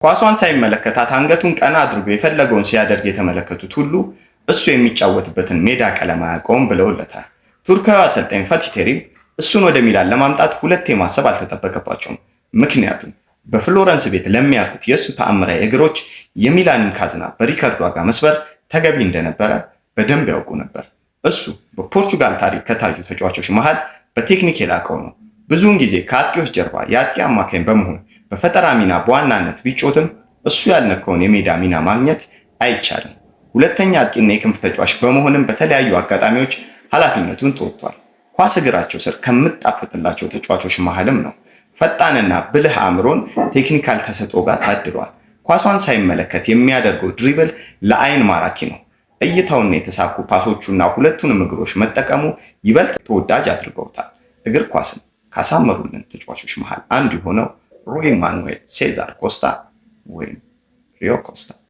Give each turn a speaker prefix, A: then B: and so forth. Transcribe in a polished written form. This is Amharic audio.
A: ኳሷን ሳይመለከታት አንገቱን ቀና አድርጎ የፈለገውን ሲያደርግ የተመለከቱት ሁሉ እሱ የሚጫወትበትን ሜዳ ቀለም አያውቀውም ብለውለታል። ቱርካዊ አሰልጣኝ ፋቲህ ቴሪም እሱን ወደ ሚላን ለማምጣት ሁለቴ ማሰብ አልተጠበቀባቸውም። ምክንያቱም በፍሎረንስ ቤት ለሚያውቁት የእሱ ተአምራዊ እግሮች የሚላንን ካዝና በሪካርድ ዋጋ መስበር ተገቢ እንደነበረ በደንብ ያውቁ ነበር። እሱ በፖርቹጋል ታሪክ ከታዩ ተጫዋቾች መሃል በቴክኒክ የላቀው ነው። ብዙውን ጊዜ ከአጥቂዎች ጀርባ የአጥቂ አማካኝ በመሆን በፈጠራ ሚና በዋናነት ቢጮትም እሱ ያልነካውን የሜዳ ሚና ማግኘት አይቻልም። ሁለተኛ አጥቂና የክንፍ ተጫዋች በመሆንም በተለያዩ አጋጣሚዎች ኃላፊነቱን ተወጥቷል። ኳስ እግራቸው ስር ከምጣፍጥላቸው ተጫዋቾች መሃልም ነው። ፈጣንና ብልህ አእምሮን ቴክኒካል ተሰጥኦ ጋር ታድሏል። ኳሷን ሳይመለከት የሚያደርገው ድሪብል ለአይን ማራኪ ነው። እይታውና የተሳኩ ፓሶቹና ሁለቱንም እግሮች መጠቀሙ ይበልጥ ተወዳጅ አድርገውታል። እግር ኳስን ካሳመሩልን ተጫዋቾች መሃል አንዱ የሆነው ሩይ ማኑኤል ሴዛር ኮስታ ወይም ሪዮ ኮስታ